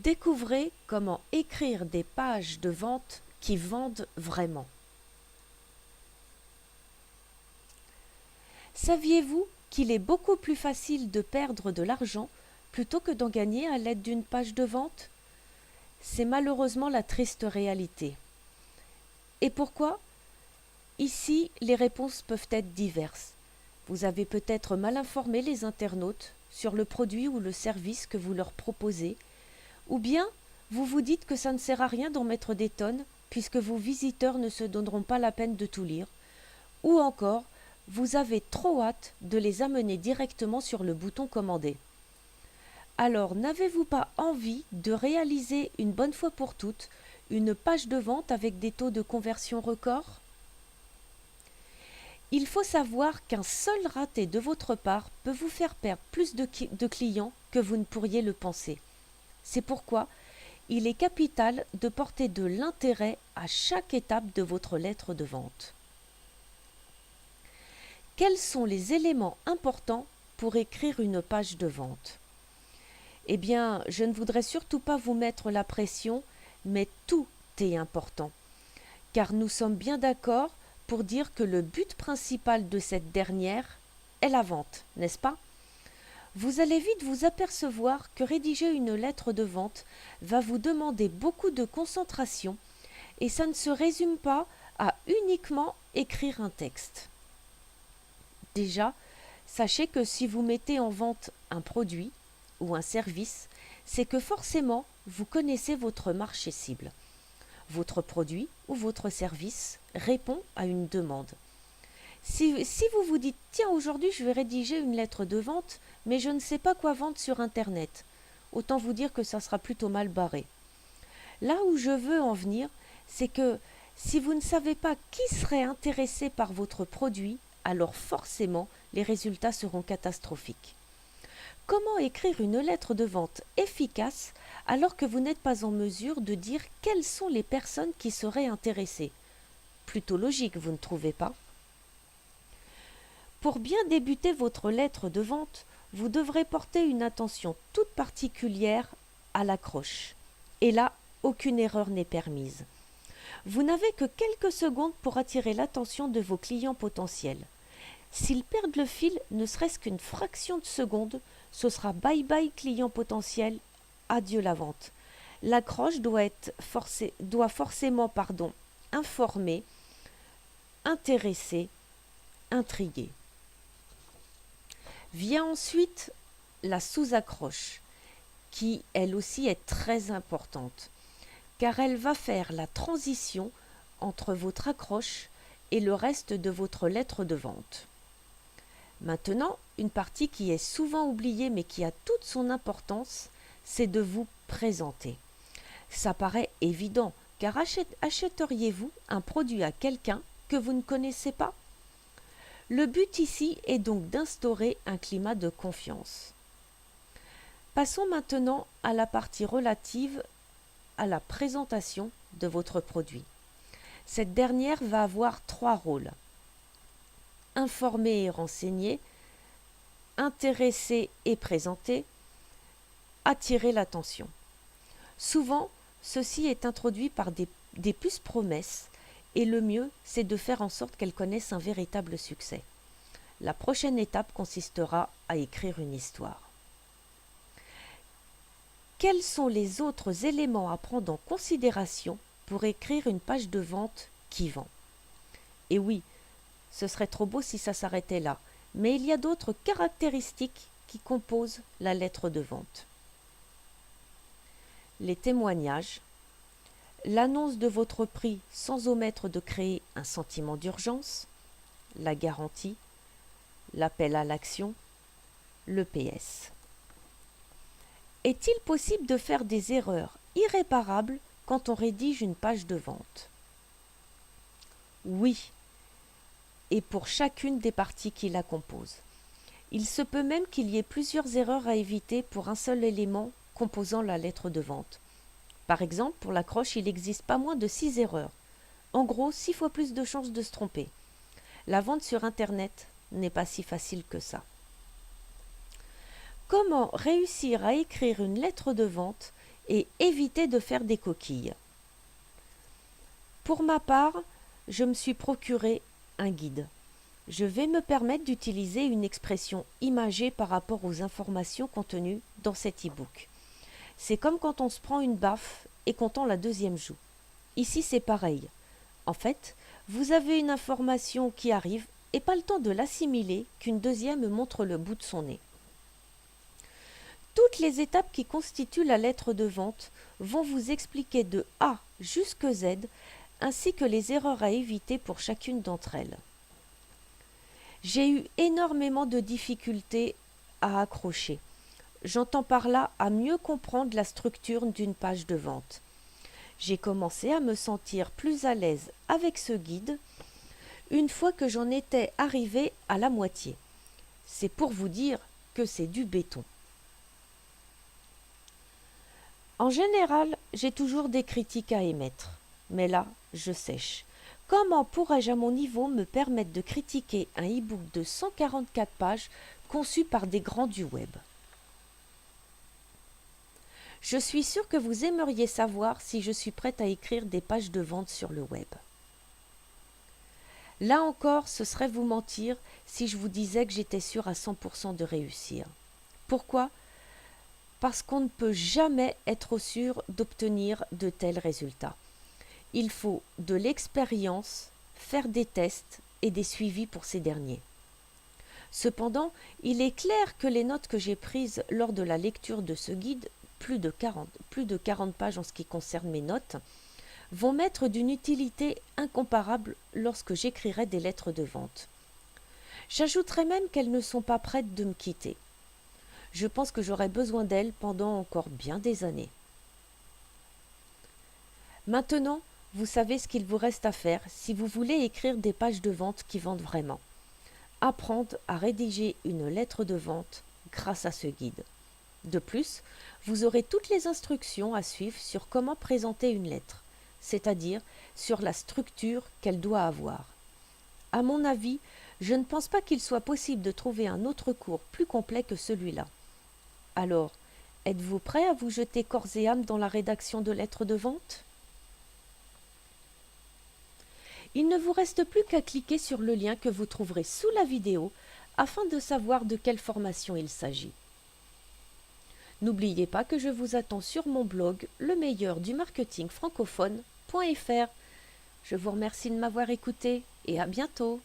Découvrez comment écrire des pages de vente qui vendent vraiment. Saviez-vous qu'il est beaucoup plus facile de perdre de l'argent plutôt que d'en gagner à l'aide d'une page de vente? C'est malheureusement la triste réalité. Et pourquoi? Ici, les réponses peuvent être diverses. Vous avez peut-être mal informé les internautes sur le produit ou le service que vous leur proposez, ou bien vous vous dites que ça ne sert à rien d'en mettre des tonnes puisque vos visiteurs ne se donneront pas la peine de tout lire, ou encore vous avez trop hâte de les amener directement sur le bouton commander. Alors n'avez-vous pas envie de réaliser une bonne fois pour toutes une page de vente avec des taux de conversion records? Il faut savoir qu'un seul raté de votre part peut vous faire perdre plus de clients que vous ne pourriez le penser. C'est pourquoi il est capital de porter de l'intérêt à chaque étape de votre lettre de vente. Quels sont les éléments importants pour écrire une page de vente? Eh bien, je ne voudrais surtout pas vous mettre la pression, mais tout est important. Car nous sommes bien d'accord pour dire que le but principal de cette dernière est la vente, n'est-ce pas? Vous allez vite vous apercevoir que rédiger une lettre de vente va vous demander beaucoup de concentration et ça ne se résume pas à uniquement écrire un texte. Déjà, sachez que si vous mettez en vente un produit ou un service, c'est que forcément vous connaissez votre marché cible. Votre produit ou votre service répond à une demande. Si vous vous dites « Tiens, aujourd'hui je vais rédiger une lettre de vente, mais je ne sais pas quoi vendre sur Internet », autant vous dire que ça sera plutôt mal barré. Là où je veux en venir, c'est que si vous ne savez pas qui serait intéressé par votre produit, alors forcément les résultats seront catastrophiques. Comment écrire une lettre de vente efficace alors que vous n'êtes pas en mesure de dire quelles sont les personnes qui seraient intéressées? Plutôt logique, vous ne trouvez pas? Pour bien débuter votre lettre de vente, vous devrez porter une attention toute particulière à l'accroche. Et là, aucune erreur n'est permise. Vous n'avez que quelques secondes pour attirer l'attention de vos clients potentiels. S'ils perdent le fil, ne serait-ce qu'une fraction de seconde, ce sera bye bye client potentiel, adieu la vente. L'accroche doit forcément informer, intéresser, intriguer. Vient ensuite la sous-accroche, qui elle aussi est très importante, car elle va faire la transition entre votre accroche et le reste de votre lettre de vente. Maintenant, une partie qui est souvent oubliée mais qui a toute son importance, c'est de vous présenter. Ça paraît évident, car achèteriez-vous un produit à quelqu'un que vous ne connaissez pas? Le but ici est donc d'instaurer un climat de confiance. Passons maintenant à la partie relative à la présentation de votre produit. Cette dernière va avoir 3 rôles. Informer et renseigner, intéresser et présenter, attirer l'attention. Souvent, ceci est introduit par des puces promesses et le mieux, c'est de faire en sorte qu'elles connaissent un véritable succès. La prochaine étape consistera à écrire une histoire. Quels sont les autres éléments à prendre en considération pour écrire une page de vente qui vend? Et oui, ce serait trop beau si ça s'arrêtait là, mais il y a d'autres caractéristiques qui composent la lettre de vente. Les témoignages, l'annonce de votre prix sans omettre de créer un sentiment d'urgence, la garantie, l'appel à l'action, le PS. Est-il possible de faire des erreurs irréparables quand on rédige une page de vente? Oui, et pour chacune des parties qui la composent. Il se peut même qu'il y ait plusieurs erreurs à éviter pour un seul élément composant la lettre de vente. Par exemple, pour l'accroche, il n'existe pas moins de 6 erreurs. En gros, 6 fois plus de chances de se tromper. La vente sur Internet n'est pas si facile que ça. Comment réussir à écrire une lettre de vente et évitez de faire des coquilles. Pour ma part, je me suis procuré un guide. Je vais me permettre d'utiliser une expression imagée par rapport aux informations contenues dans cet e-book. C'est comme quand on se prend une baffe et qu'on tend la deuxième joue. Ici, c'est pareil. En fait, vous avez une information qui arrive et pas le temps de l'assimiler qu'une deuxième montre le bout de son nez. Toutes les étapes qui constituent la lettre de vente vont vous expliquer de A jusque Z, ainsi que les erreurs à éviter pour chacune d'entre elles. J'ai eu énormément de difficultés à accrocher. J'entends par là à mieux comprendre la structure d'une page de vente. J'ai commencé à me sentir plus à l'aise avec ce guide une fois que j'en étais arrivé à la moitié. C'est pour vous dire que c'est du béton. En général, j'ai toujours des critiques à émettre, mais là, je sèche. Comment pourrais-je à mon niveau me permettre de critiquer un e-book de 144 pages conçu par des grands du web? Je suis sûre que vous aimeriez savoir si je suis prête à écrire des pages de vente sur le web. Là encore, ce serait vous mentir si je vous disais que j'étais sûre à 100% de réussir. Pourquoi ? Parce qu'on ne peut jamais être sûr d'obtenir de tels résultats. Il faut de l'expérience, faire des tests et des suivis pour ces derniers. Cependant, il est clair que les notes que j'ai prises lors de la lecture de ce guide, plus de 40 pages en ce qui concerne mes notes, vont m'être d'une utilité incomparable lorsque j'écrirai des lettres de vente. J'ajouterai même qu'elles ne sont pas prêtes de me quitter. Je pense que j'aurai besoin d'elles pendant encore bien des années. Maintenant, vous savez ce qu'il vous reste à faire si vous voulez écrire des pages de vente qui vendent vraiment. Apprendre à rédiger une lettre de vente grâce à ce guide. De plus, vous aurez toutes les instructions à suivre sur comment présenter une lettre, c'est-à-dire sur la structure qu'elle doit avoir. À mon avis, je ne pense pas qu'il soit possible de trouver un autre cours plus complet que celui-là. Alors, êtes-vous prêt à vous jeter corps et âme dans la rédaction de lettres de vente ? Il ne vous reste plus qu'à cliquer sur le lien que vous trouverez sous la vidéo afin de savoir de quelle formation il s'agit. N'oubliez pas que je vous attends sur mon blog le meilleur du marketing francophone.fr. Je vous remercie de m'avoir écouté et à bientôt.